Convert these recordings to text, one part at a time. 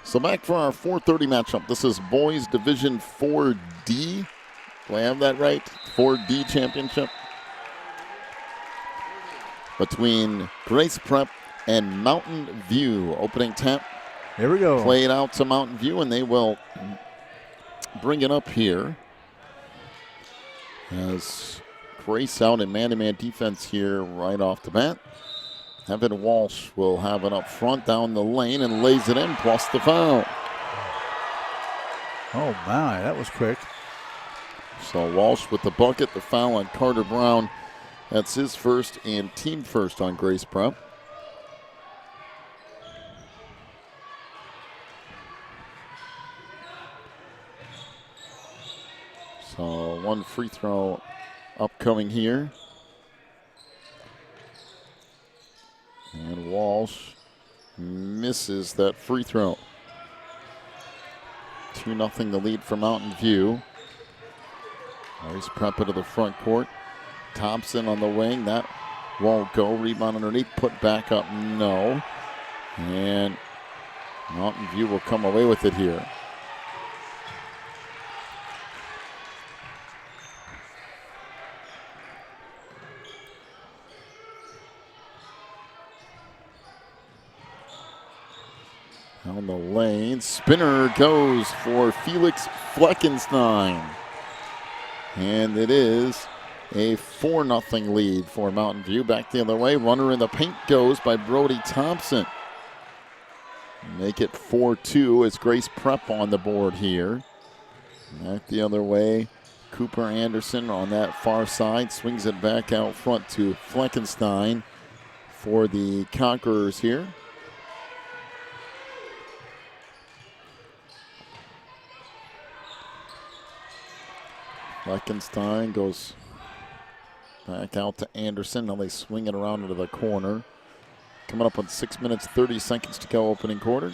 So back for our 4:30 matchup. This is Boys Division 4D. Do I have that right? 4D championship. Between Grace Prep and Mountain View. Opening tap. Here we go. Played out to Mountain View, and they will bring it up here. As Grace out in man-to-man defense here right off the bat. Evan Walsh will have it up front down the lane and lays it in, plus the foul. Oh, my, that was quick. So Walsh with the bucket, the foul on Carter Brown. That's his first and team first on Grace Prep. So one free throw upcoming here. And Walsh misses that free throw. 2-0 the lead for Mountain View. Grace Prep into the front court. Thompson on the wing. That won't go. Rebound underneath. Put back up. No. And Mountain View will come away with it here. Down the lane. Spinner goes for Felix Fleckenstein. And it is a 4-0 lead for Mountain View. Back the other way. Runner in the paint goes by Brody Thompson. Make it 4-2 as Grace Prep on the board here. Back the other way. Cooper Anderson on that far side. Swings it back out front to Fleckenstein for the Conquerors here. Fleckenstein goes back out to Anderson. Now they swing it around into the corner. Coming up on 6 minutes, 30 seconds to go opening quarter.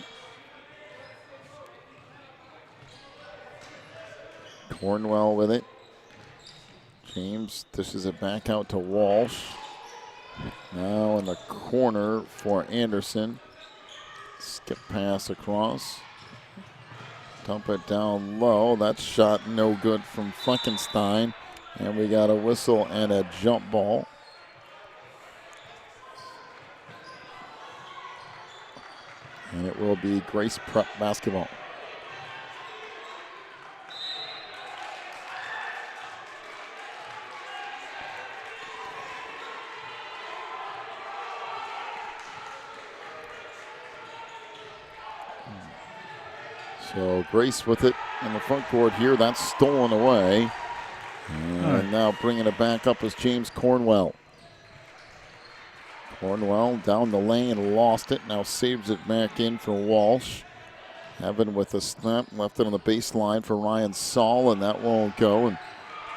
Cornwell with it. James dishes it back out to Walsh. Now in the corner for Anderson. Skip pass across. Dump it down low. That shot no good from Fleckenstein. And we got a whistle and a jump ball. And it will be Grace Prep basketball. So Grace with it in the front court here. That's stolen away. And now bringing it back up is James Cornwell. Cornwell down the lane, lost it. Now saves it back in for Walsh. Evan with a snap, left it on the baseline for Ryan Saul, and that won't go. And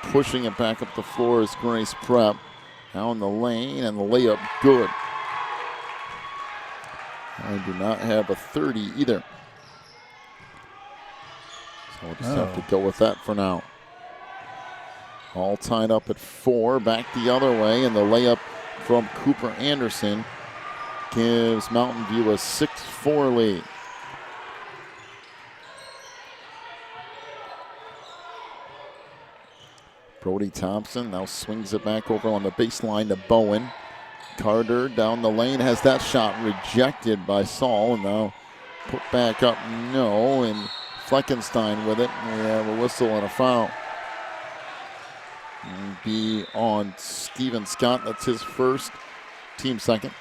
pushing it back up the floor is Grace Prep. Down the lane, and the layup good. I do not have a 30 either. So we'll just have to go with that for now. All tied up at 4. Back the other way, and the layup from Cooper Anderson gives Mountain View a 6-4 lead. Brody Thompson now swings it back over on the baseline to Bowen. Carter down the lane has that shot rejected by Saul, and now put back up, no, and Fleckenstein with it. We have a whistle and a foul. And be on Steven Scott. That's his first, team second.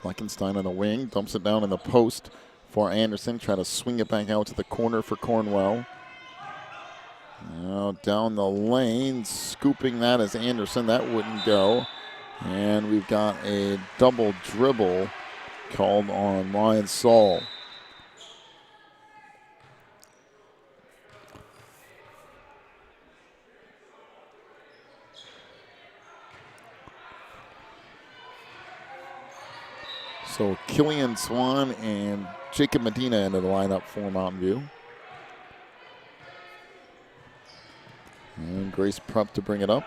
Fleckenstein on the wing, dumps it down in the post for Anderson. Try to swing it back out to the corner for Cornwell. Now down the lane, scooping that is Anderson. That wouldn't go. And we've got a double dribble called on Ryan Saul. So Killian Swan and Jacob Medina into the lineup for Mountain View. And Grace Prep to bring it up.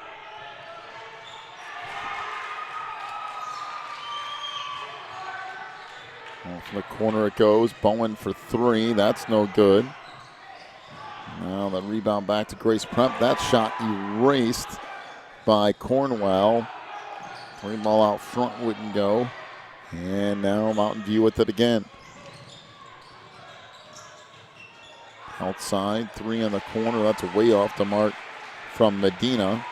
Off the corner it goes. Bowen for three. That's no good. Now the rebound back to Grace Prep. That shot erased by Cornwell. Three ball out front wouldn't go. And now Mountain View with it again. Outside, three in the corner. That's way off the mark from Medina.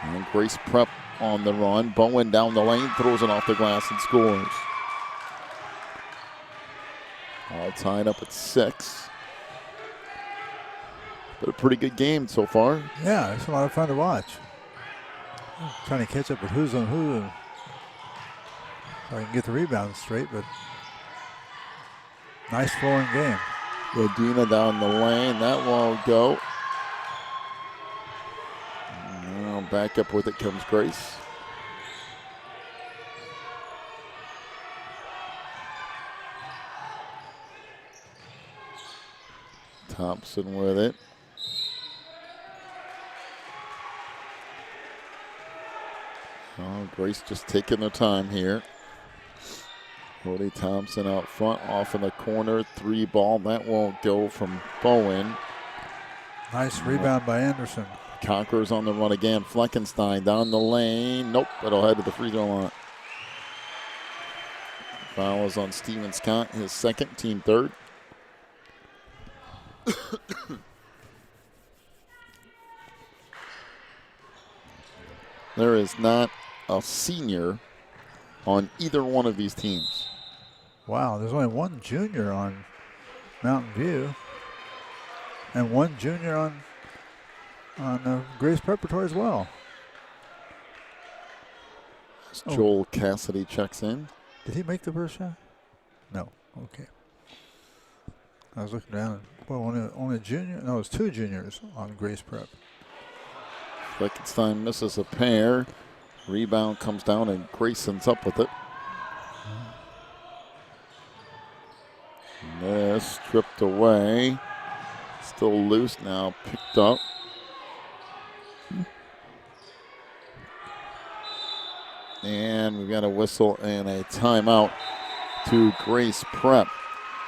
And Grace Prep on the run. Bowen down the lane, throws it off the glass and scores. All tied up at 6. But a pretty good game so far. Yeah, it's a lot of fun to watch. I'm trying to catch up with who's on who. So I can get the rebounds straight, but nice flowing game. Medina down the lane. That won't go. Now back up with it comes Grace. Thompson with it. Oh, Grace just taking their time here. Cody Thompson out front, off in the corner, three ball. That won't go from Bowen. Nice rebound by Anderson. Conquerors on the run again. Fleckenstein down the lane. Nope, it'll head to the free throw line. Foul is on Steven Scott, his second, team third. There is not a senior on either one of these teams. Wow, there's only one junior on Mountain View and one junior on Grace Preparatory as well. Joel Cassidy checks in. Did he make the first shot? No. Okay. I was looking down. Well, only a junior. No, it's two juniors on Grace Prep. Fleckenstein misses a pair. Rebound comes down and Grayson's up with it. This stripped away. Still loose now, picked up. And we've got a whistle and a timeout to Grace Prep.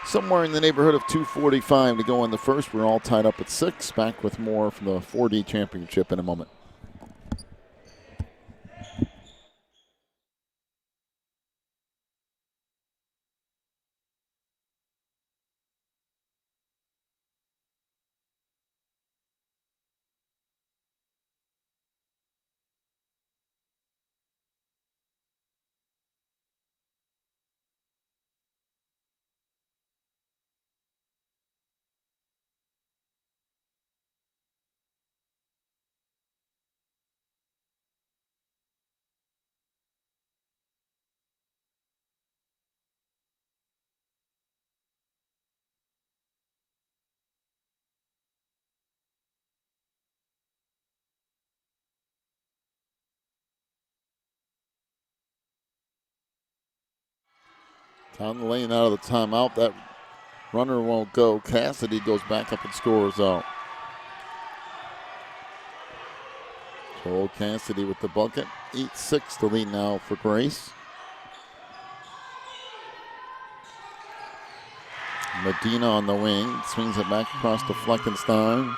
Somewhere in the neighborhood of 2:45 to go in the first. We're all tied up at 6. Back with more from the 4D championship in a moment. Down the lane out of the timeout. That runner won't go. Cassidy goes back up and scores out. Joel Cassidy with the bucket. 8-6 to lead now for Grace. Medina on the wing. Swings it back across to Fleckenstein.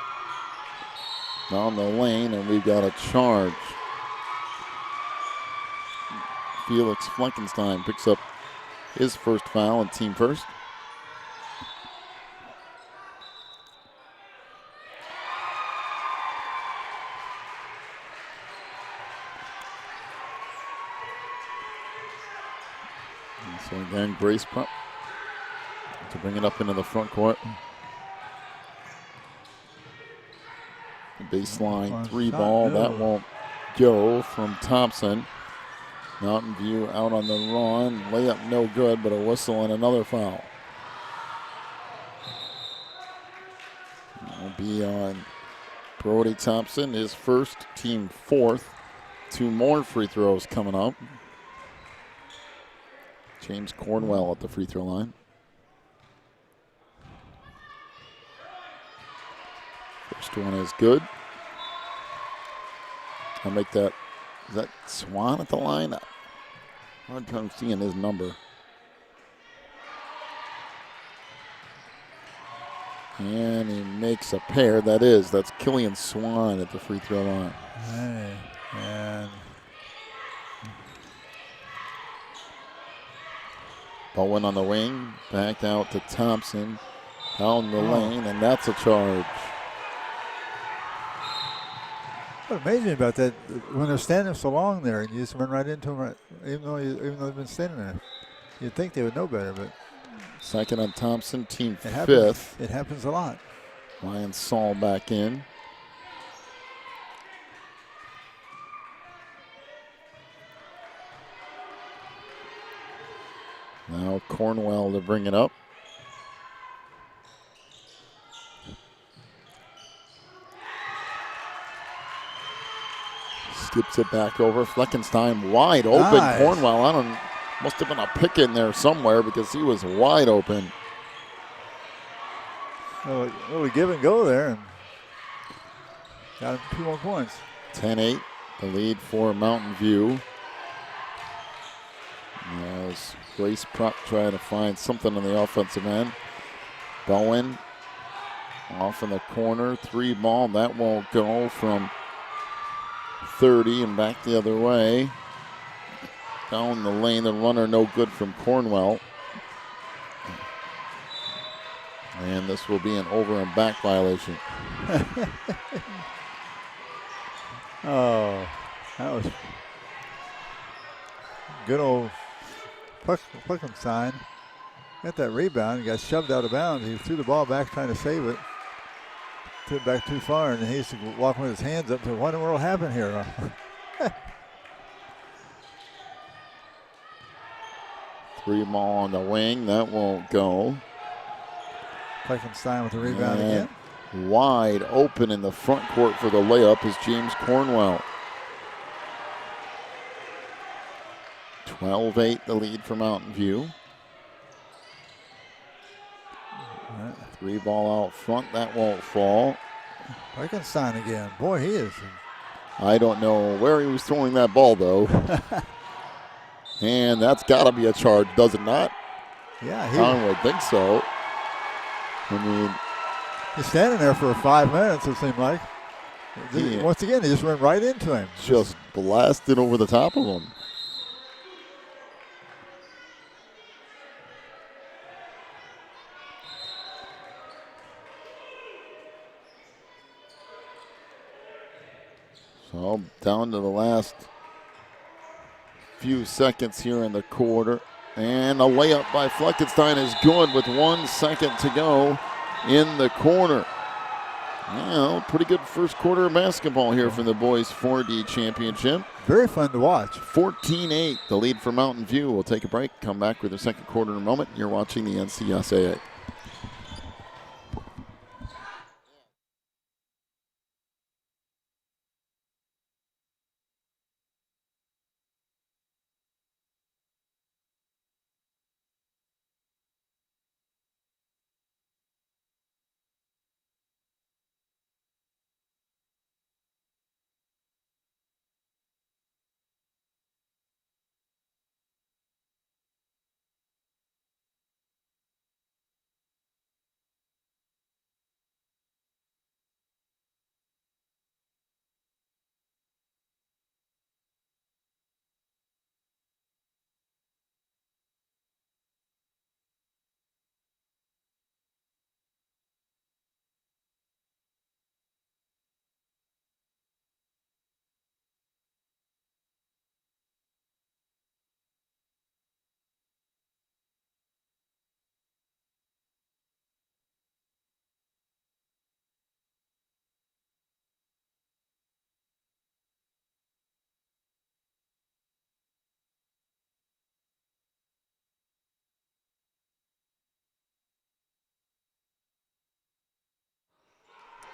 Down the lane, and we've got a charge. Felix Fleckenstein picks up his first foul and team first. And so again, Grace Prep to bring it up into the front court. Baseline three ball, that won't go from Thompson. Mountain View out on the run. Layup no good, but a whistle and another foul. Will be on Brody Thompson, his first, team fourth. 2 more free throws coming up. James Cornwell at the free throw line. First one is good. I'll make that. Is that Swan at the line? Hard time seeing his number. And he makes a pair. That's Killian Swan at the free throw line. Hey, and Bowen on the wing, back out to Thompson, down the lane, and that's a charge. what's amazing about that, when they're standing so long there and you just run right into them, even though they've been standing there, you'd think they would know better, but Second on Thompson, team it happens. fifth. It happens a lot. Ryan Saul back in. Now Cornwell to bring it up. Skips it back over. Fleckenstein wide open. Nice. Cornwell, must have been a pick in there somewhere because he was wide open. A little give and go there, and got him 2 more points. 10-8, the lead for Mountain View. As Grace Prupp trying to find something on the offensive end. Bowen off in the corner, 3 ball. That won't go from 30 and back the other way. Down the lane, the runner no good from Cornwell. And this will be an over and back violation. Oh, that was good old Fleckenstein. Got that rebound, got shoved out of bounds. He threw the ball back trying to save it. Threw it back too far, and he used to walk with his hands up. So what in the world happened here? 3 ball on the wing, that won't go. Fleckenstein with the rebound again. Wide open in the front court for the layup is James Cornwell. 12-8 the lead for Mountain View. 3 ball out front, that won't fall. Fleckenstein again. Boy, he is. I don't know where he was throwing that ball though. And that's got to be a charge, does it not? Yeah, I would think so. I mean, he's standing there for 5 minutes, it seemed like. Yeah. Once again, he just went right into him. Just blasted over the top of him. So down to the last few seconds here in the quarter. And a layup by Fleckenstein is good with 1 second to go in the corner. Well, pretty good first quarter of basketball here from the boys 4D championship. Very fun to watch. 14-8, the lead for Mountain View. We'll take a break, come back with the second quarter in a moment. You're watching the NCSAA.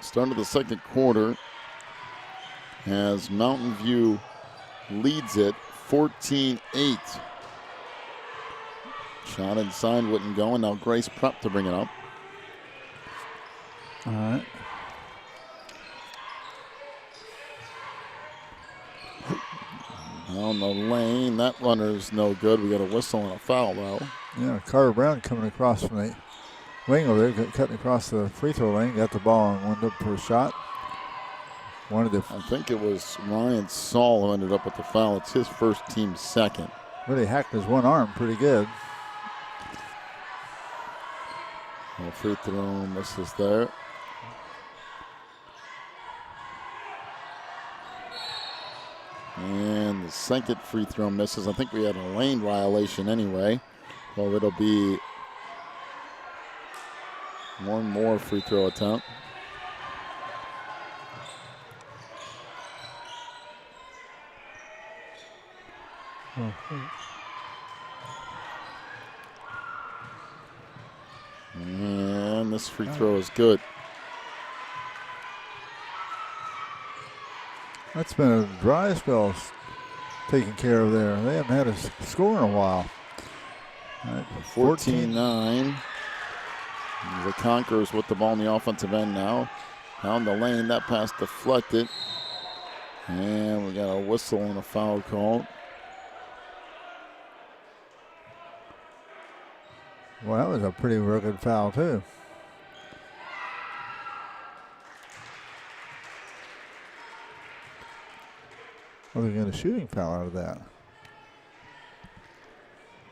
Start of the second quarter as Mountain View leads it 14-8. Shot inside wouldn't go, and now Grace Prupp to bring it up. All right. Down the lane, that runner's no good. We got a whistle and a foul though. Yeah, Carter Brown coming across from the wing over there, cutting across the free throw lane, got the ball and went up for a shot. I think it was Ryan Saul who ended up with the foul. It's his first, team second. Really hacked his one arm pretty good. Free throw misses there. And the second free throw misses. I think we had a lane violation anyway. So it'll be one more free throw attempt. And this free throw is good. That's been a dry spell taken care of there. They haven't had a score in a while. 14-9. The Conquerors with the ball in the offensive end now. Down the lane, that pass deflected. And we got a whistle and a foul call. Well, that was a pretty real good foul, too. Well, they're getting a shooting foul out of that.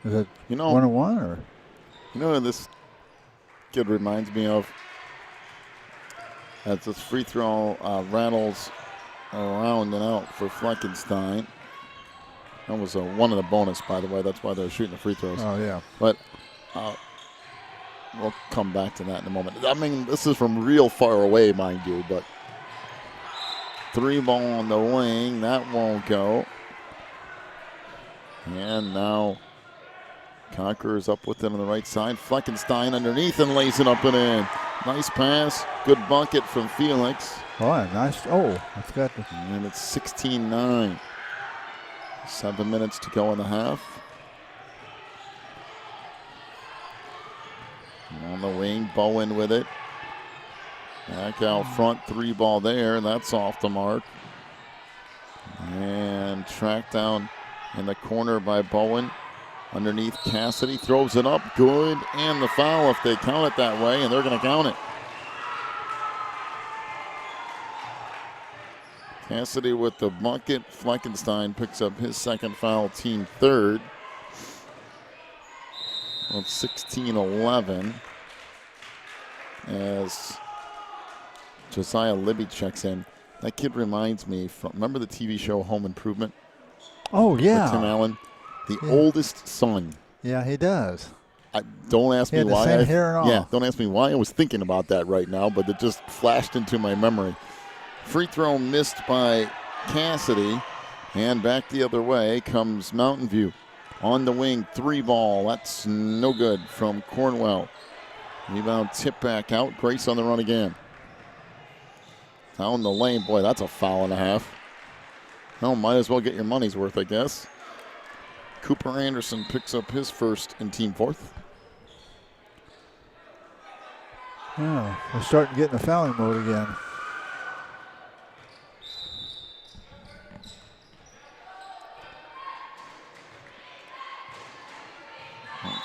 Is it 1-on-1 or? You know what this kid reminds me of? As this free throw rattles around and out for Fleckenstein. That was one of the bonus, by the way. That's why they're shooting the free throws. Oh, yeah. But we'll come back to that in a moment. I mean, this is from real far away, mind you, but 3 ball on the wing. That won't go. And now Conquerors up with it on the right side. Fleckenstein underneath and lays it up and in. Nice pass. Good bucket from Felix. Oh, nice. Oh, I forgot to. And it's 16-9. 7 minutes to go in the half. On the wing, Bowen with it. Back out front, 3 ball there. That's off the mark. And tracked down in the corner by Bowen. Underneath Cassidy, throws it up, good. And the foul if they count it that way, and they're going to count it. Cassidy with the bucket. Fleckenstein picks up his second foul, team third. Well, it's 16-11 as Josiah Libby checks in. That kid reminds me from, remember the TV show Home Improvement? Oh, yeah. With Tim Allen? The oldest son. Yeah, he does. Don't ask me why. The same hair and all. Yeah, don't ask me why I was thinking about that right now, but it just flashed into my memory. Free throw missed by Cassidy, and back the other way comes Mountain View. On the wing, 3 ball. That's no good from Cornwell. Rebound tip back out. Grace on the run again. Down the lane. Boy, that's a foul and a half. Well, might as well get your money's worth, I guess. Cooper Anderson picks up his first and team fourth. Yeah, we're starting to get in the fouling mode again.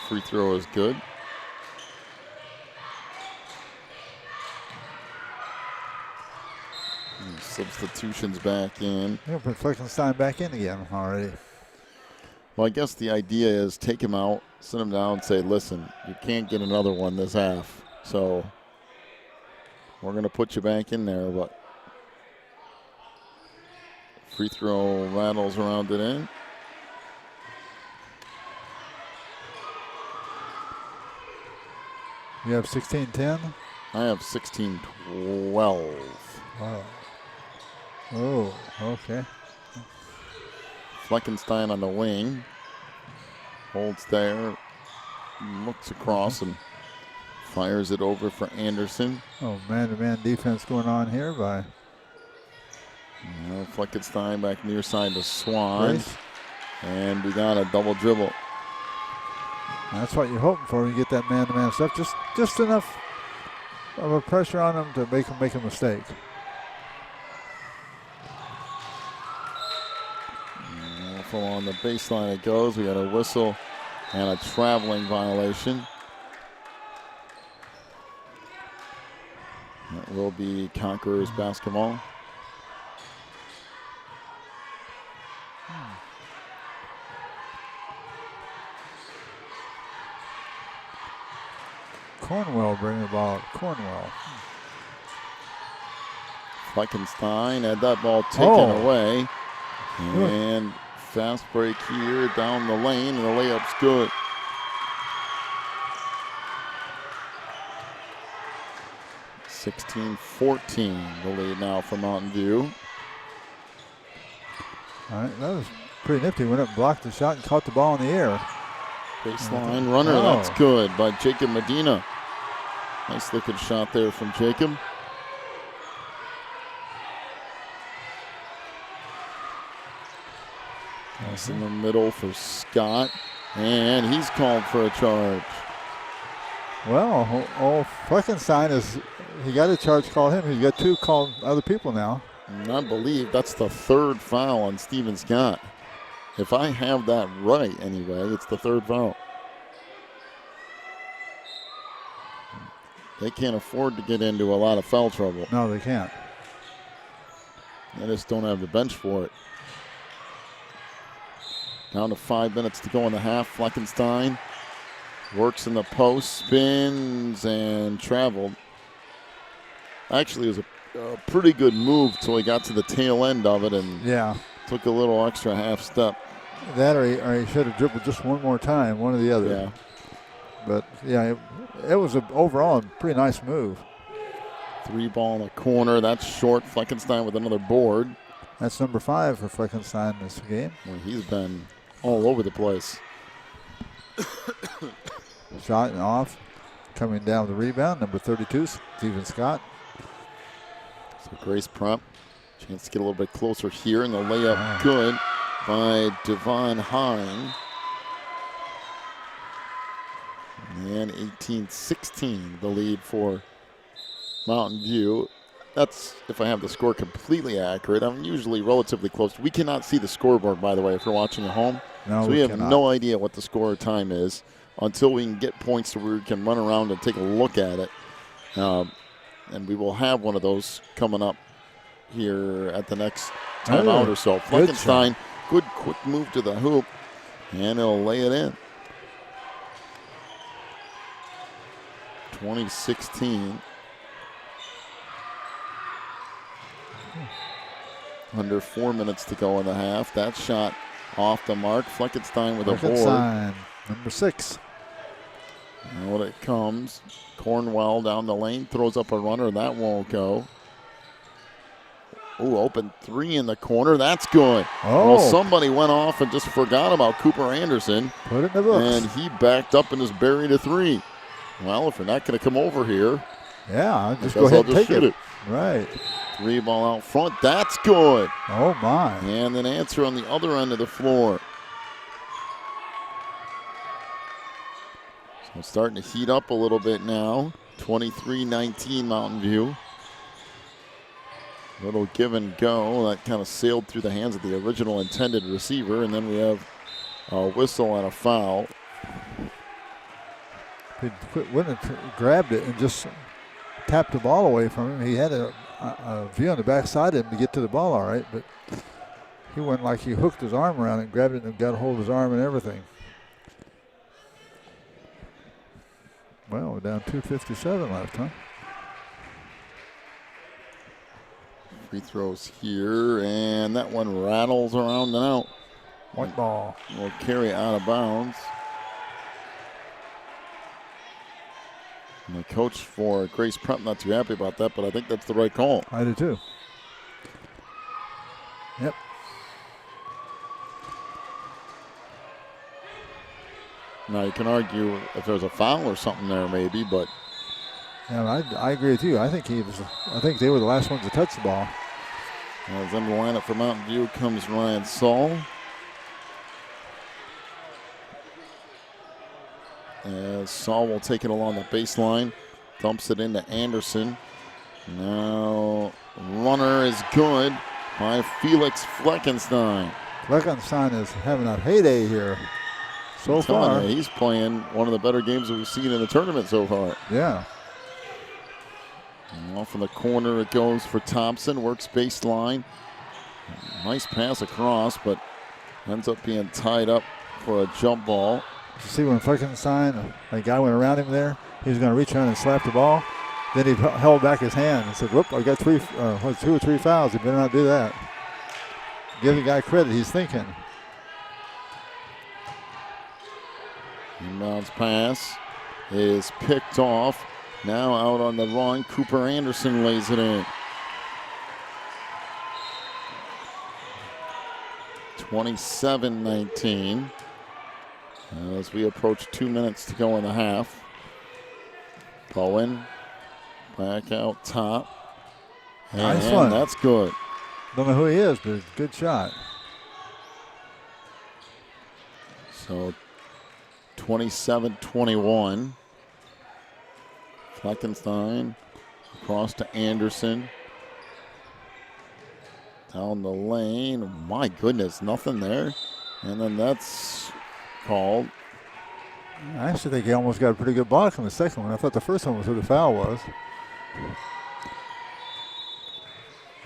Free throw is good. And substitutions back in. They'll put Fleckenstein back in again already. Well, I guess the idea is take him out, sit him down, and say, listen, you can't get another one this half. So we're going to put you back in there. But free throw rattles around it in. You have 16-10? I have 16-12. Wow. Oh, okay. Fleckenstein on the wing. Holds there. Looks across and fires it over for Anderson. Oh, man-to-man defense going on here by Fleckenstein back near side to Swan. Grace. And we got a double dribble. That's what you're hoping for when you get that man-to-man stuff. Just enough of a pressure on them to make them make a mistake. On the baseline it goes. We got a whistle and a traveling violation. will be Conquerors basketball. Cornwell bringing the ball up. Cornwell. Fleckenstein had that ball taken away. And fast break here down the lane, and the layup's good. (16-14) the lead now for Mountain View. All right, that was pretty nifty. Went up and blocked the shot and caught the ball in the air. Baseline runner, that's good by Jacob Medina. Nice looking shot there from Jacob. That's in the middle for Scott, and he's called for a charge. Well, Fleckenstein he got a charge called him. He's got 2 called other people now. And I believe that's the 3rd foul on Steven Scott. If I have that right anyway, it's the 3rd foul. They can't afford to get into a lot of foul trouble. No, they can't. They just don't have the bench for it. Down to 5 minutes to go in the half. Fleckenstein works in the post, spins, and traveled. Actually, it was a pretty good move till he got to the tail end of it and took a little extra half step. That or he should have dribbled just one more time, one or the other. Yeah. But, yeah, it was overall a pretty nice move. 3 ball in the corner. That's short. Fleckenstein with another board. That's number 5 for Fleckenstein this game. Well, he's been all over the place. Shot and off. Coming down with the rebound, number 32, Steven Scott. So Grace Prep, chance to get a little bit closer here, and the layup good by Devon Hine. And 18-16, the lead for Mountain View. That's if I have the score completely accurate. I'm usually relatively close. We cannot see the scoreboard, by the way, if you're watching at home. No, so we have cannot. no idea what the score time is until we can get points so we can run around and take a look at it. And we will have one of those coming up here at the next timeout or so. Fleckenstein, good quick move to the hoop, and he'll lay it in. 2016. Under 4 minutes to go in the half. That shot off the mark. Fleckenstein with a board. Number 6. And when it comes, Cornwell down the lane, throws up a runner. That won't go. Ooh, open 3 in the corner. That's good. Oh. Well, somebody went off and just forgot about Cooper Anderson. Put it in the books. And he backed up and just buried a 3. Well, if you're not going to come over here, just go ahead and take it. Right. 3 ball out front. That's good. Oh, my. And an answer on the other end of the floor. So it's starting to heat up a little bit now. 23-19 Mountain View. Little give and go. That kind of sailed through the hands of the original intended receiver. And then we have a whistle and a foul. He went and grabbed it and just tapped the ball away from him. He had a view on the backside of him to get to the ball all right, but he went like he hooked his arm around it, grabbed it and got a hold of his arm and everything. Well, we're down 2:57 left, huh? Free throws here, and that one rattles around and out. White ball. Will carry out of bounds. And the coach for Grace Prep not too happy about that, but I think that's the right call. I do too. Yep. Now you can argue if there's a foul or something there, maybe, but yeah, I agree with you. I think they were the last ones to touch the ball. as in the lineup for Mountain View comes Ryan Saul. As Saul will take it along the baseline, dumps it into Anderson. Now runner is good by Felix Fleckenstein. Fleckenstein is having a heyday here so far. He's playing one of the better games that we've seen in the tournament so far. Yeah. And off in the corner it goes for Thompson. Works baseline. Nice pass across, but ends up being tied up for a jump ball. You see when Fleckenstein, a guy went around him there, he was going to reach around and slap the ball. Then he held back his hand and said, whoop, I got 2 or 3 fouls. He better not do that. Give the guy credit, he's thinking. Inbounds pass is picked off. Now out on the run, Cooper Anderson lays it in. 27-19 as we approach 2 minutes to go in the half. Bowen back out top. Nice one. That's good. Don't know who he is, but good shot. So 27-21. Fleckenstein across to Anderson. Down the lane. My goodness, nothing there. And then that's called. I actually think he almost got a pretty good block on the second one. I thought the first one was who the foul was.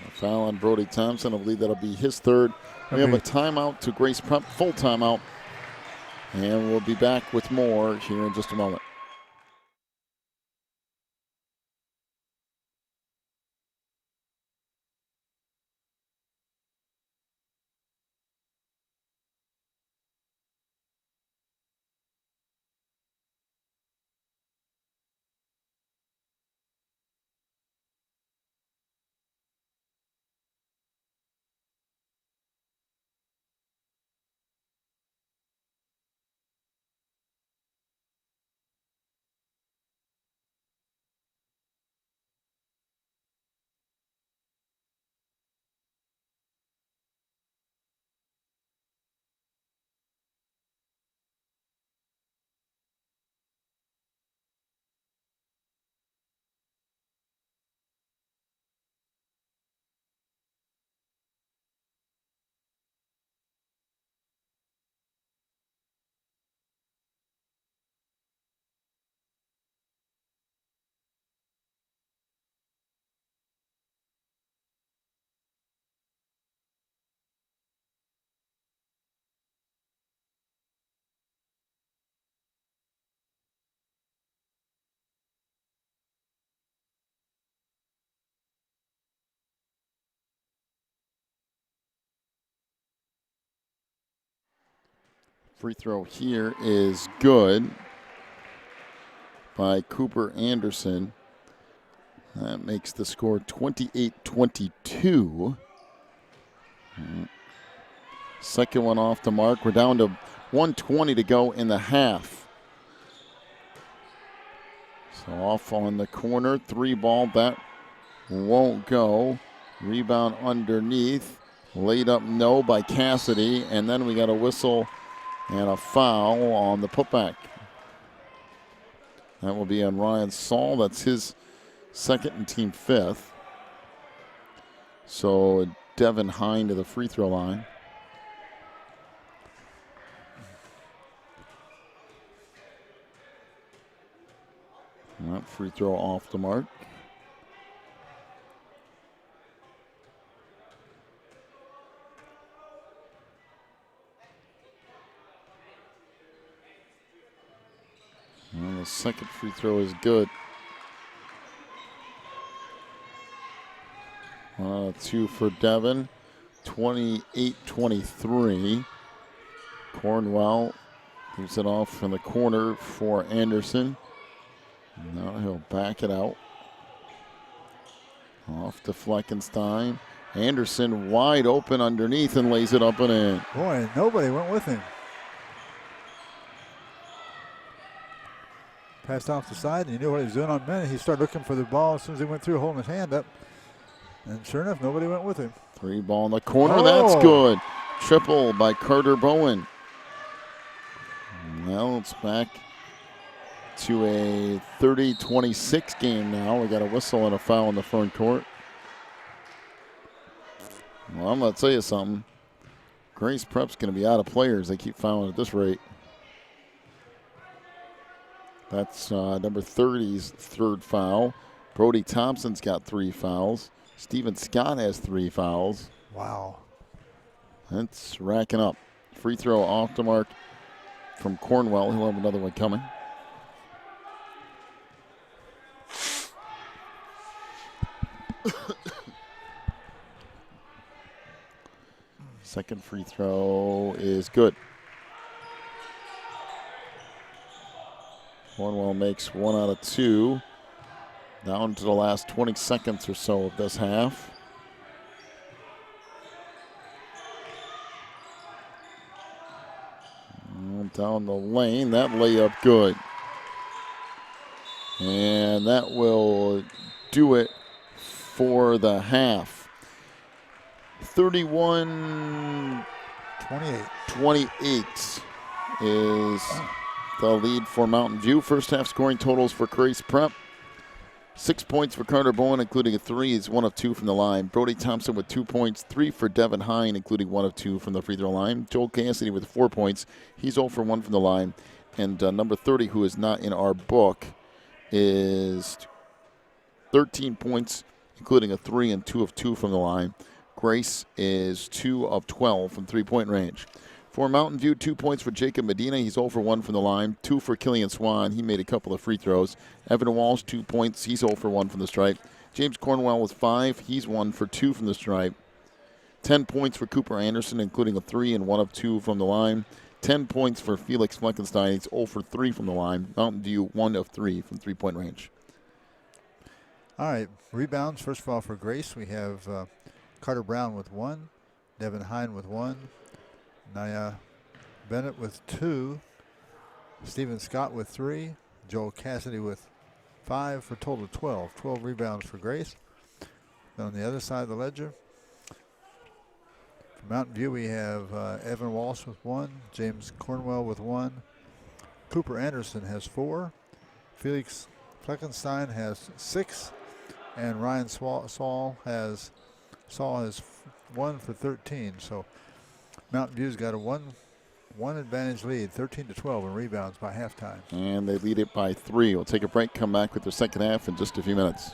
A foul on Brody Thompson. I believe that'll be his third. We have a timeout to Grace Prep, full timeout. And we'll be back with more here in just a moment. Free throw here is good by Cooper Anderson. That makes the score 28-22. Second one off the mark. We're down to 1:20 to go in the half. So off on the corner, 3-ball, that won't go. Rebound underneath. Laid up no by Cassidy, and then we got a whistle and a foul on the putback. That will be on Ryan Saul. That's his second and team fifth. So Devin Hine to the free throw line. And that free throw off the mark. And the second free throw is good. 2 for Devin. 28-23. Cornwell gives it off from the corner for Anderson. Now he'll back it out. Off to Fleckenstein. Anderson wide open underneath and lays it up and in. Boy, nobody went with him. Passed off the side, and he knew what he was doing on men. He started looking for the ball as soon as he went through, holding his hand up. And sure enough, nobody went with him. 3-ball in the corner. That's good. Triple by Carter Bowen. Now it's back to a 30-26 game now. We got a whistle and a foul in the front court. Well, I'm going to tell you something. Grace Prep's going to be out of players. They keep fouling at this rate. That's number 30's third foul. Brody Thompson's got 3 fouls. Steven Scott has 3 fouls. Wow. That's racking up. Free throw off the mark from Cornwell. He'll have another one coming. Second free throw is good. Cornwell makes 1 out of 2. Down to the last 20 seconds or so of this half. Down the lane, that layup good. And that will do it for the half. 31-28 is the lead for Mountain View. First half scoring totals for Grace Prep. 6 points for Carter Bowen, including a 3. He's 1 of 2 from the line. Brody Thompson with 2 points, 3 for Devin Hine, including 1 of 2 from the free throw line. Joel Cassidy with 4 points. He's 0 for 1 from the line. And number 30, who is not in our book, is 13 points, including a 3 and 2 of 2 from the line. Grace is 2 of 12 from three-point range. For Mountain View, 2 points for Jacob Medina. He's 0 for 1 from the line. 2 for Killian Swan. He made a couple of free throws. Evan Walsh, 2 points. He's 0 for 1 from the stripe. James Cornwell with 5. He's 1 for 2 from the stripe. 10 points for Cooper Anderson, including a 3 and 1 of 2 from the line. 10 points for Felix Fleckenstein. He's 0 for 3 from the line. Mountain View, 1 of 3 from three-point range. All right, rebounds. First of all, for Grace, we have Carter Brown with 1, Devin Hine with 1, Naya Bennett with 2, Stephen Scott with 3, Joel Cassidy with 5 for a total of 12. 12 rebounds for Grace. Then on the other side of the ledger, for Mountain View, we have Evan Walsh with 1, James Cornwell with 1, Cooper Anderson has 4, Felix Fleckenstein has 6, and Ryan Saul has 1 for 13. So Mountain View's got a one advantage lead, 13-12 in rebounds by halftime. And they lead it by 3. We'll take a break, come back with their second half in just a few minutes.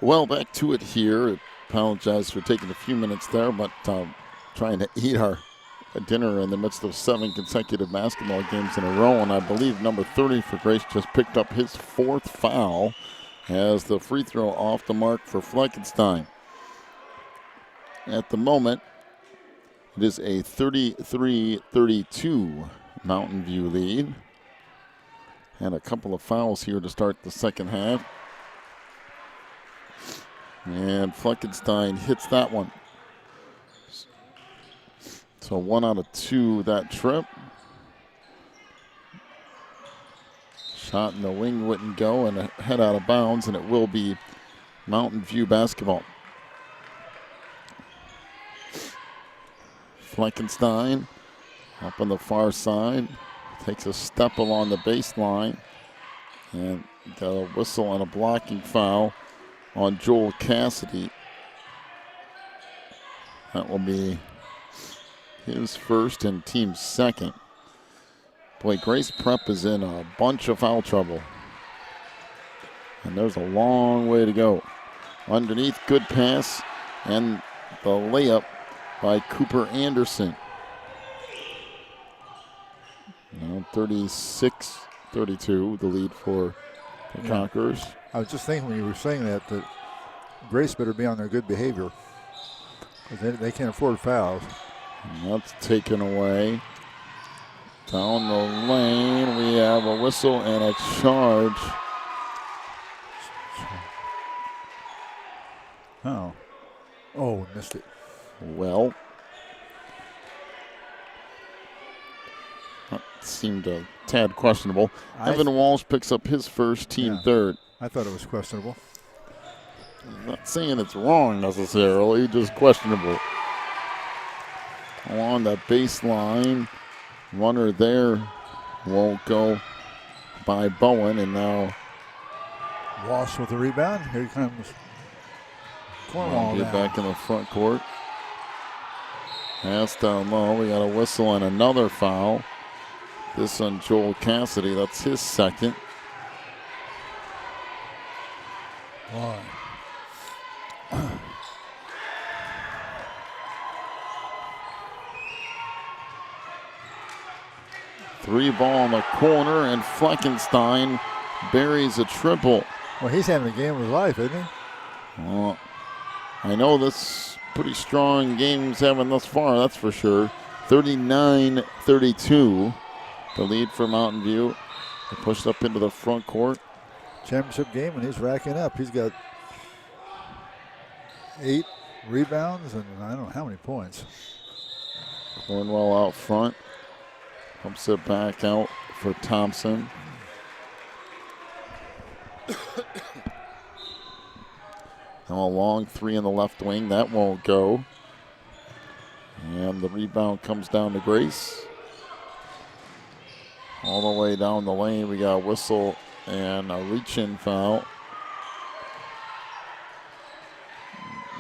Well, back to it here. Apologize for taking a few minutes there, but trying to eat our dinner in the midst of 7 consecutive basketball games in a row. And I believe number 30 for Grace just picked up his 4th foul as the free throw off the mark for Fleckenstein. At the moment, it is a 33-32 Mountain View lead. And a couple of fouls here to start the second half. And Fleckenstein hits that one. So 1 out of 2 that trip. Shot in the wing wouldn't go and a head out of bounds, and it will be Mountain View basketball. Fleckenstein up on the far side. Takes a step along the baseline. And got a whistle and a blocking foul on Joel Cassidy. That will be his first and team's second. Boy, Grace Prep is in a bunch of foul trouble. And there's a long way to go. Underneath, good pass, and the layup by Cooper Anderson. Now 36-32, the lead for the Conquerors. I was just thinking when you were saying that Grace better be on their good behavior, because they can't afford fouls. And that's taken away. Down the lane, we have a whistle and a charge. Oh, missed it. Well, that seemed a tad questionable. Evan Walsh picks up his first, team third. I thought it was questionable. I'm not saying it's wrong necessarily, just questionable. Along the baseline, runner there won't go by Bowen, and now Walsh with the rebound. Here comes Cornwall. Get back in the front court. Pass down low. We got a whistle and another foul. This on Joel Cassidy. That's his second. Why? Three ball in the corner, and Fleckenstein buries a triple. Well, he's having a game of his life, isn't he? Well, I know this pretty strong game he's having thus far, that's for sure. 39-32, the lead for Mountain View. They pushed up into the front court. Championship game, and he's racking up. He's got 8 rebounds and I don't know how many points. Cornwell out front. Pumps it back out for Thompson. Now a long three in the left wing. That won't go. And the rebound comes down to Grace. All the way down the lane, we got a whistle and a reach-in foul.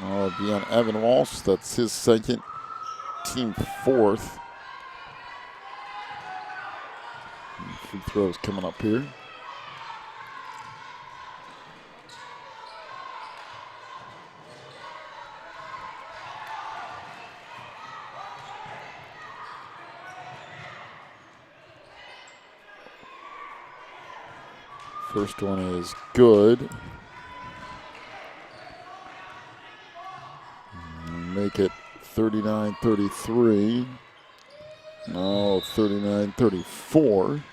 It'll be on Evan Walsh. That's his second, team fourth. Free throws coming up here. First one is good. Make it 39-33. Now 39-34.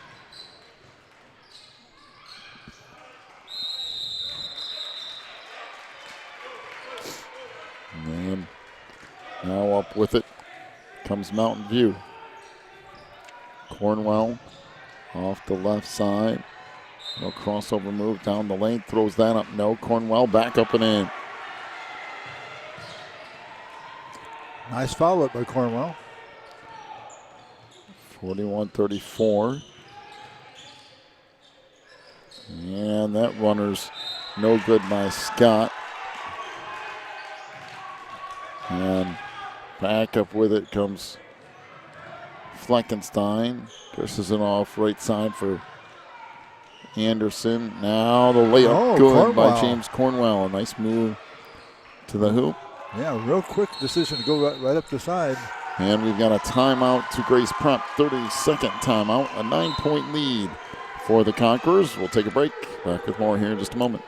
And now up with it comes Mountain View. Cornwell off the left side. No crossover move down the lane. Throws that up. No. Cornwell back up and in. Nice follow up by Cornwell. 41-34. And that runner's no good by Scott. And back up with it comes Fleckenstein. Pushes it off right side for Anderson. Now the layup good by Cornwell. James Cornwell. A nice move to the hoop. Yeah, real quick decision to go right up the side. And we've got a timeout to Grace Prep. 32nd timeout. A 9-point lead for the Conquerors. We'll take a break. Back with more here in just a moment.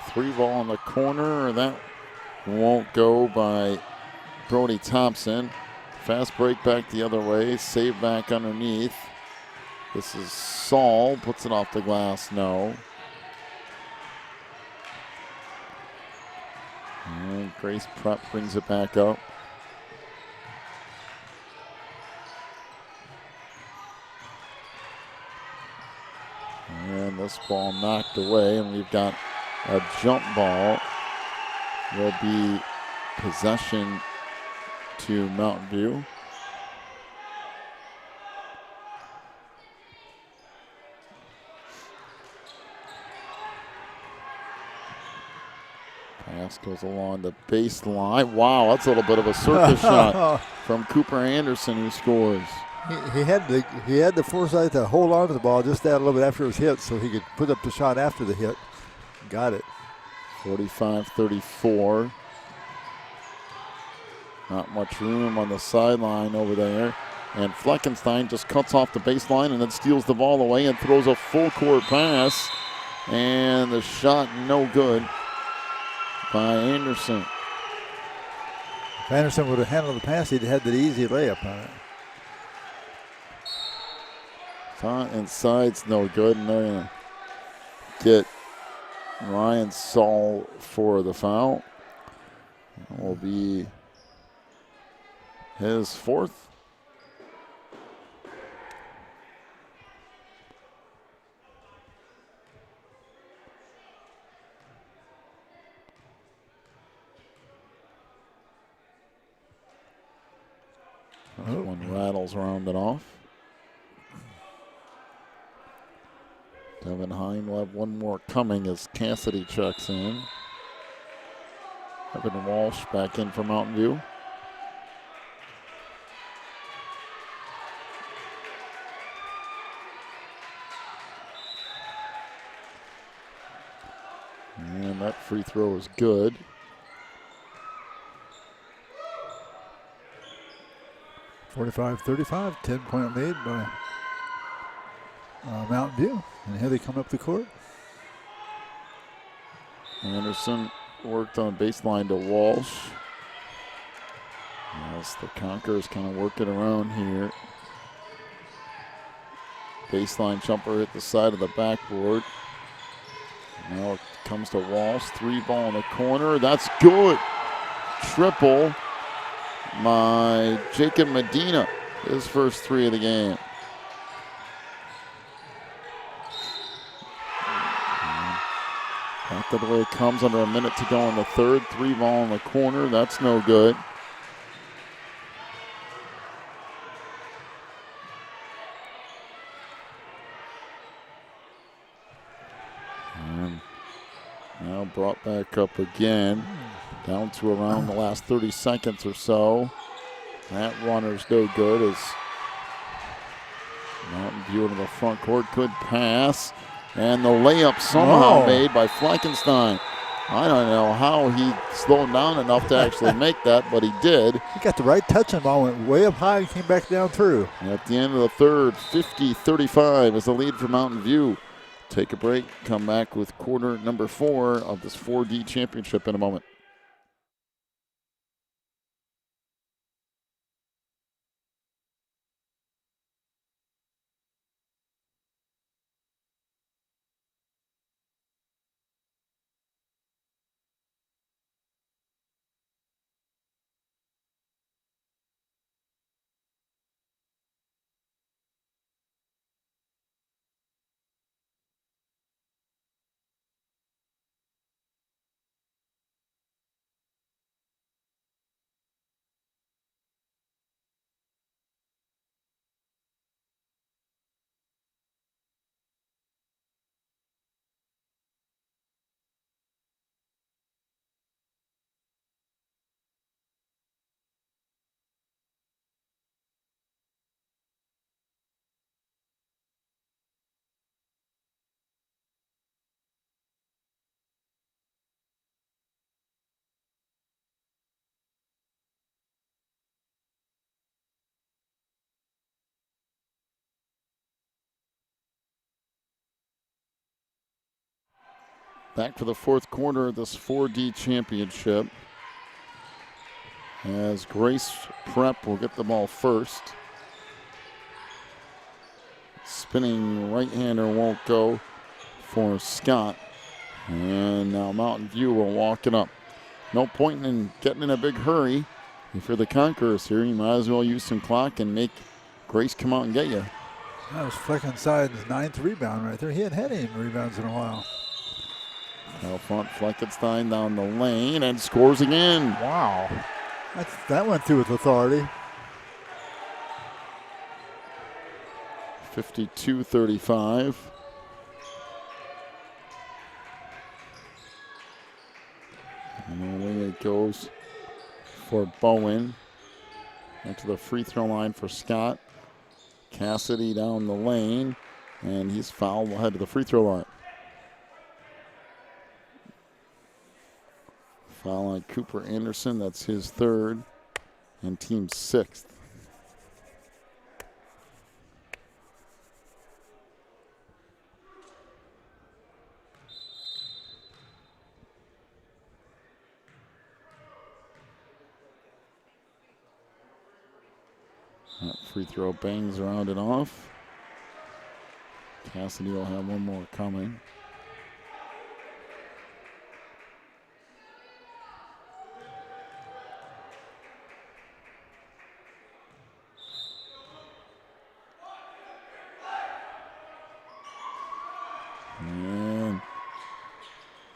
Three ball in the corner. That won't go by Brody Thompson. Fast break back the other way. Save back underneath. This is Saul. Puts it off the glass. No. And Grace Prep brings it back up. And this ball knocked away, and we've got a jump ball. Will be possession to Mountain View. Pass goes along the baseline. Wow, that's a little bit of a circus shot from Cooper Anderson, who scores. He had the foresight to hold on to the ball just that a little bit after it was hit so he could put up the shot after the hit. Got it. 45-34. Not much room on the sideline over there. And Fleckenstein just cuts off the baseline and then steals the ball away and throws a full court pass. And the shot no good by Anderson. If Anderson would have handled the pass, he'd had that easy layup on it. Front and side's no good, and they're going to get Ryan Saul for the foul. That will be his fourth. One rattles around it off. Devin Hine will have one more coming as Cassidy checks in. Evan Walsh back in for Mountain View. And that free throw is good. (45-35), 10-point lead by Mountain View. And here they come up the court. Anderson worked on baseline to Walsh. As the Conquerors kind of working around here. Baseline jumper hit the side of the backboard. Now it comes to Walsh. Three ball in the corner. That's good. Triple by Jacob Medina. His first three of the game. Back to the way it comes, under a minute to go in the third. Three ball in the corner. That's no good. And now brought back up again. Down to around the last 30 seconds or so. That runner's no good as Mountain View into the front court. Good pass. And the layup somehow made by Fleckenstein. I don't know how he slowed down enough to actually make that, but he did. He got the right touch and ball went way up high and came back down through. At the end of the third, 50-35 is the lead for Mountain View. Take a break, come back with quarter number 4 of this 4D championship in a moment. Back for the fourth quarter of this 4D championship. As Grace Prep will get the ball first. Spinning right-hander won't go for Scott. And now Mountain View will walk it up. No point in getting in a big hurry. If you're the Conquerors here, you might as well use some clock and make Grace come out and get you. That was Fleckenstein's 9th rebound right there. He hadn't had any rebounds in a while. Out front, Fleckenstein down the lane and scores again. Wow. That went through with authority. 52-35. And away it goes for Bowen. Up to the free throw line for Scott. Cassidy down the lane, and he's fouled ahead to the free throw line. Foul on Cooper Anderson, that's his third, and team 6th. That free throw bangs around and off. Cassidy will have one more coming. And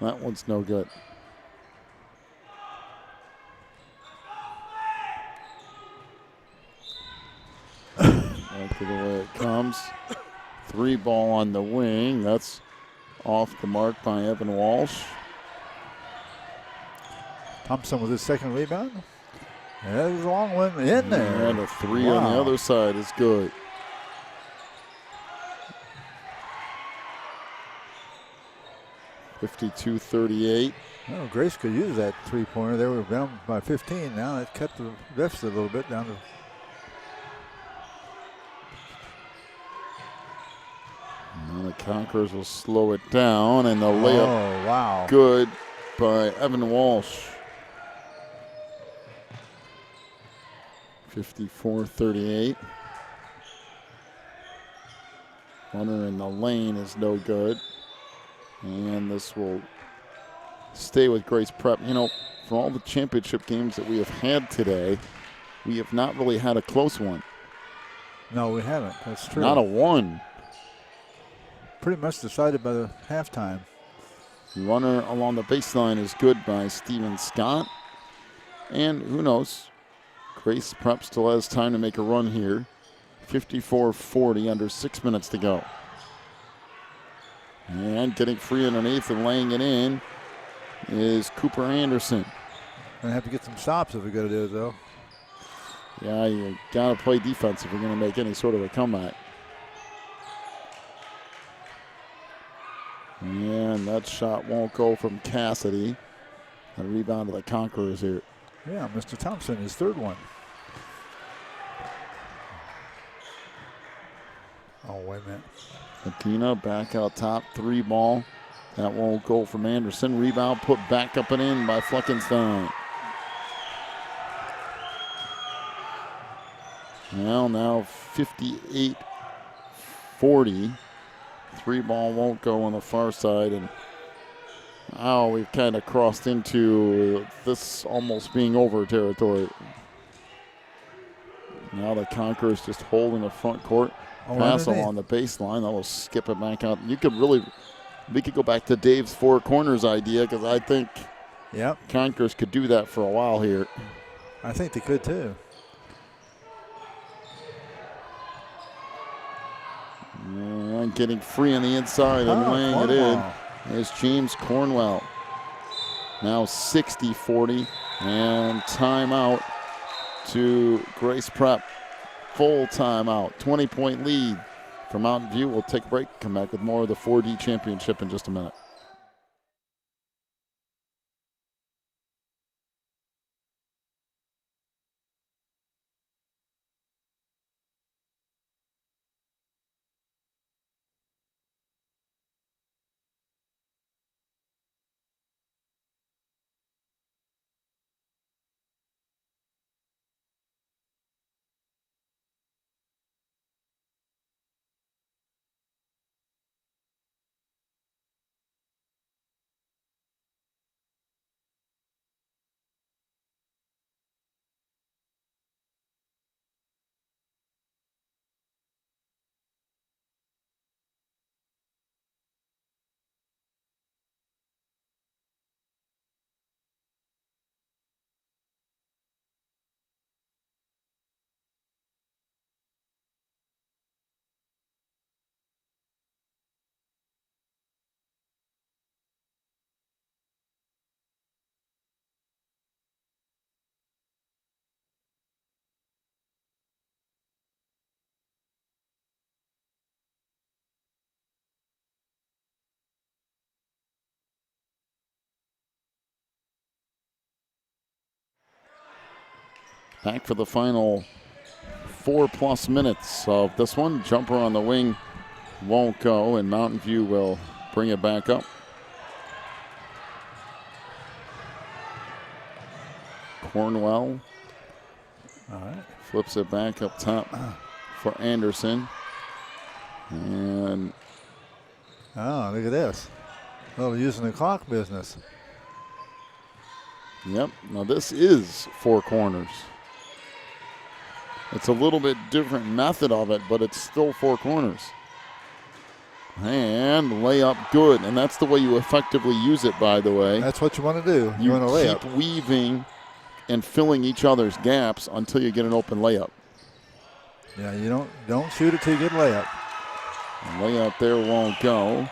that one's no good. Back to the way it comes. 3 ball on the wing. That's off the mark by Evan Walsh. Thompson with his second rebound. Yeah, there's a long one in there. And a 3 on the other side is good. (52-38). Oh, Grace could use that three-pointer. They were down by 15 now. That cut the deficit a little bit down to. And the Conquerors will slow it down, and the layup wow. good by Evan Walsh. 54-38. Runner in the lane is no good. And this will stay with Grace Prep. You know, for all the championship games that we have had today, we have not really had a close one. No, we haven't. That's true. Not a one. Pretty much decided by the halftime. Runner along the baseline is good by Steven Scott. And who knows, Grace Prep still has time to make a run here. 54-40, under 6 minutes to go. And getting free underneath and laying it in is Cooper Anderson. Gonna have to get some stops if we're gonna do it, though. Yeah, you gotta play defense if we're gonna make any sort of a comeback. And that shot won't go from Cassidy. The rebound of the Conquerors here. Yeah, Mr. Thompson, his third one. Oh, wait a minute. Medina back out top, 3 ball. That won't go from Anderson. Rebound put back up and in by Fleckenstein. Now 58-40. 3 ball won't go on the far side. And now we've kind of crossed into this almost being over territory. Now the Conquerors just holding the front court. Pass along the baseline. That will skip it back out. We could go back to Dave's 4 corners idea because I think Conquerors could do that for a while here. I think they could too. And getting free on the inside and laying it in is James Cornwell. Now 60-40 and timeout to Grace Prep. Full timeout. 20-point lead for Mountain View. We'll take a break. Come back with more of the 4D championship in just a minute. Back for the final 4+ minutes of this one. Jumper on the wing won't go, and Mountain View will bring it back up. Cornwell flips it back up top for Anderson. And look at this. Well, using the clock business. Yep, now this is 4 corners. It's a little bit different method of it, but it's still 4 corners. And layup good, and that's the way you effectively use it, by the way. That's what you want to do. You want to layup. Keep weaving and filling each other's gaps until you get an open layup. Yeah, you don't shoot it till you get a layup. The layup there won't go.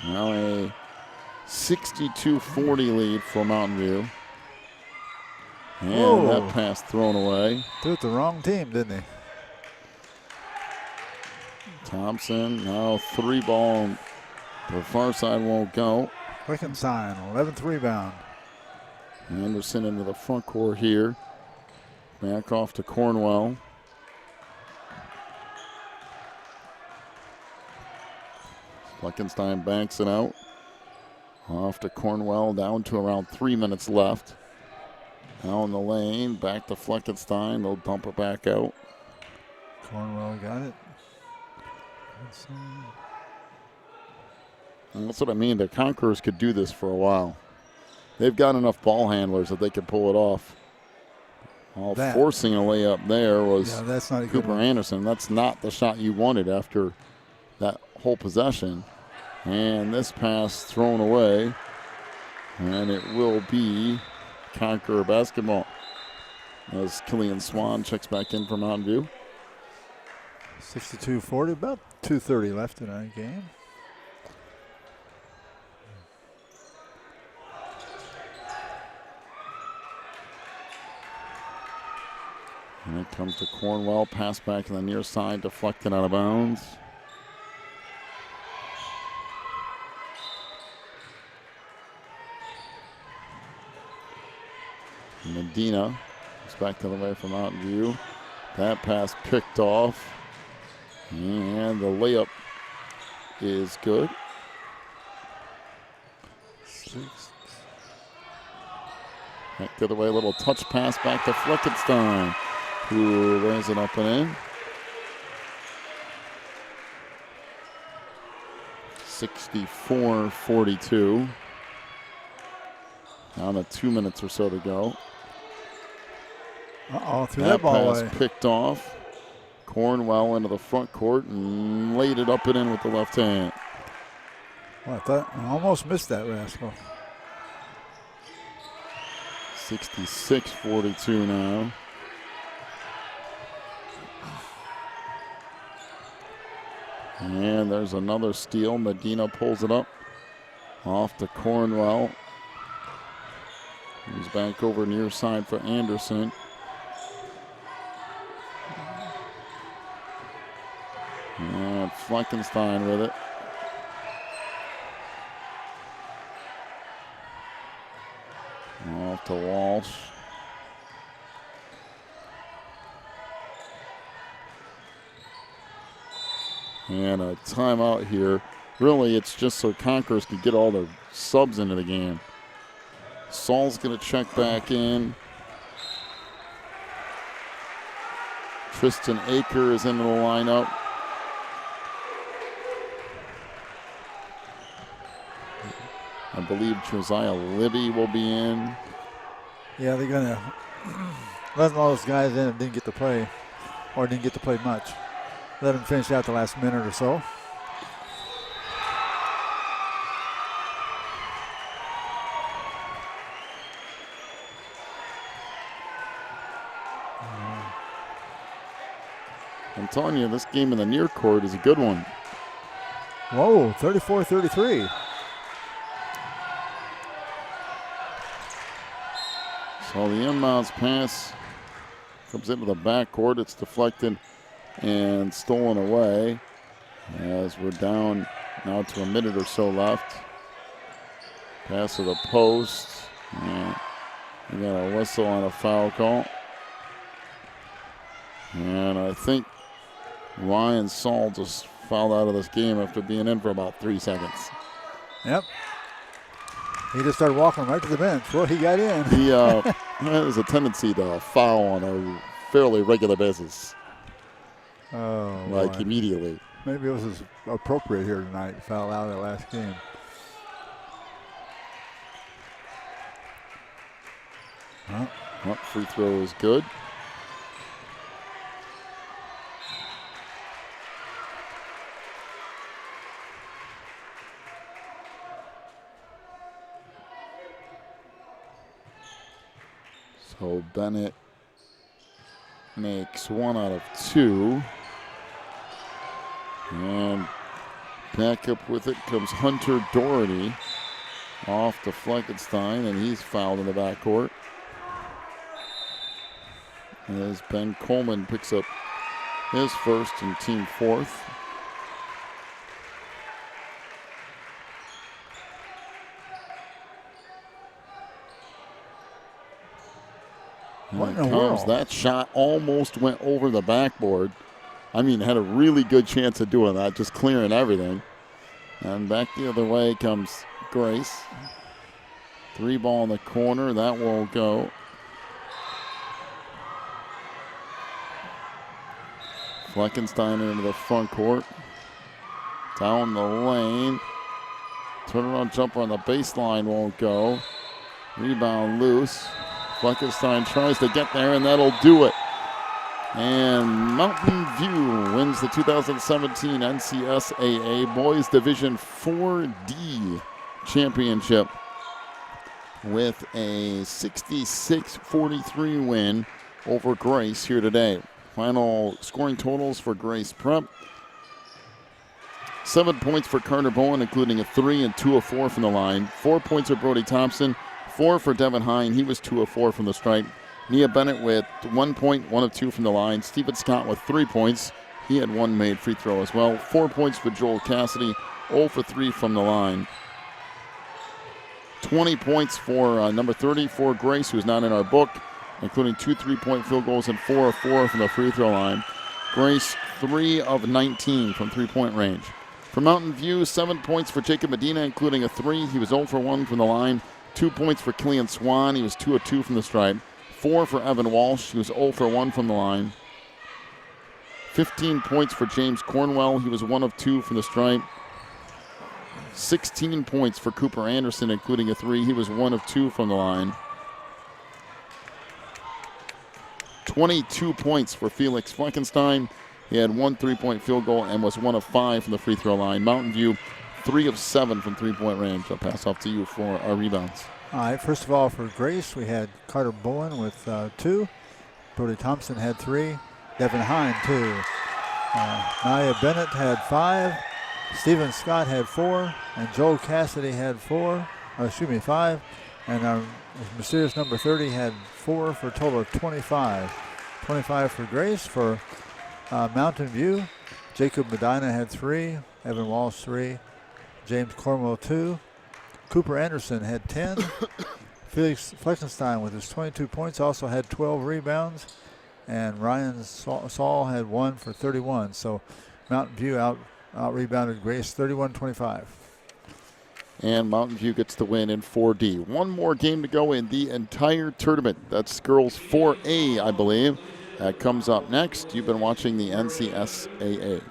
Now a 62-40 lead for Mountain View. And that pass thrown away. Threw it the wrong team, didn't he? Thompson, now 3 ball. The far side won't go. Fleckenstein, 11th rebound. Anderson into the front court here. Back off to Cornwell. Fleckenstein banks it out. Off to Cornwell, down to around 3 minutes left. Now in the lane, back to Fleckenstein. They'll dump it back out. Cornwell got it. And that's what I mean. The Conquerors could do this for a while. They've got enough ball handlers that they could pull it off. Forcing a layup there was that's not a Cooper Anderson. That's not the shot you wanted after that whole possession. And this pass thrown away. And it will be Conqueror basketball as Killian Swan checks back in for Mountain View. 62-40, about 2:30 left in our game. And it comes to Cornwell, pass back to the near side, deflected out of bounds. Medina is back to the way from Mountain View. That pass picked off. And the layup is good. 6. Back the other way, a little touch pass back to Fleckenstein, who lays it up and in. 64-42. Down to 2 minutes or so to go. Threw that ball pass away. picked off. Cornwell into the front court and laid it up and in with the left hand. Well, I almost missed that rascal. 66-42 now. And there's another steal. Medina pulls it up off to Cornwell. He's back over near side for Anderson. And Fleckenstein with it. Off to Walsh. And a timeout here. Really, it's just so Conquerors can get all their subs into the game. Saul's going to check back in. Tristan Aker is into the lineup. I believe Josiah Libby will be in. Yeah, they're going to let all those guys in that didn't get to play, or didn't get to play much. Let them finish out the last minute or so. I'm telling you, this game in the near court is a good one. Whoa, 34-33. So the inbounds pass comes into the backcourt. It's deflected and stolen away as we're down now to a minute or so left. Pass to the post. And we got a whistle on a foul call. And I think Ryan Saul just fouled out of this game after being in for about 3 seconds. Yep. He just started walking right to the bench. Well, he got in. He has a tendency to foul on a fairly regular basis, Oh, like boy. immediately. Maybe it was appropriate here tonight. Foul out of the last game. Well, free throw is good. So Bennett makes 1 out of 2. And back up with it comes Hunter Doherty off to Fleckenstein, and he's fouled in the backcourt. As Ben Coleman picks up his first and team fourth. What in Here the comes. world? That shot almost went over the backboard. I mean, had a really good chance of doing that, just clearing everything. And back the other way comes Grace. 3 ball in the corner. That will go. Fleckenstein into the front court. Down the lane. Turnaround jumper on the baseline won't go. Rebound loose. Fleckenstein tries to get there, and that'll do it. And Mountain View wins the 2017 NCSAA Boys Division 4D Championship with a 66-43 win over Grace here today. Final scoring totals for Grace Prep. 7 points for Carter Bowen, including a 3 and 2 of 4 from the line. 4 points for Brody Thompson. 4 for Devin Hine. He was 2 of 4 from the stripe. Nia Bennett with 1 point, 1 of 2 from the line. Steven Scott with 3 points. He had 1 made free throw as well. 4 points for Joel Cassidy. 0 for 3 from the line. 20 points for number 30 for Grace, who's not in our book, including 2 3-point field goals and 4 of 4 from the free throw line. Grace 3 of 19 from 3-point range. For Mountain View, 7 points for Jacob Medina, including a 3. He was 0 for 1 from the line. 2 points for Killian Swan. He was 2 of 2 from the stripe. 4 for Evan Walsh. He was 0 for 1 from the line. 15 points for James Cornwell. He was 1 of 2 from the stripe. 16 points for Cooper Anderson, including a 3. He was 1 of 2 from the line. 22 points for Felix Fleckenstein. He had 1 3-point field goal and was 1 of 5 from the free throw line. Mountain View, 3 of 7 from 3-point range. I'll pass off to you for our rebounds. All right, first of all, for Grace, we had Carter Bowen with 2. Brody Thompson had 3. Devin Hine, 2. Nia Bennett had 5. Stephen Scott had 4. And Joel Cassidy had 5. And our mysterious number 30 had 4 for a total of 25. 25 for Grace. For Mountain View, Jacob Medina had 3. Evan Walsh, 3. James Cornwell, 2. Cooper Anderson had 10. Felix Fleckenstein with his 22 points also had 12 rebounds. And Ryan Saul had 1 for 31. So Mountain View out-rebounded Grace 31-25. And Mountain View gets the win in 4D. One more game to go in the entire tournament. That's girls 4A, I believe. That comes up next. You've been watching the NCSAA.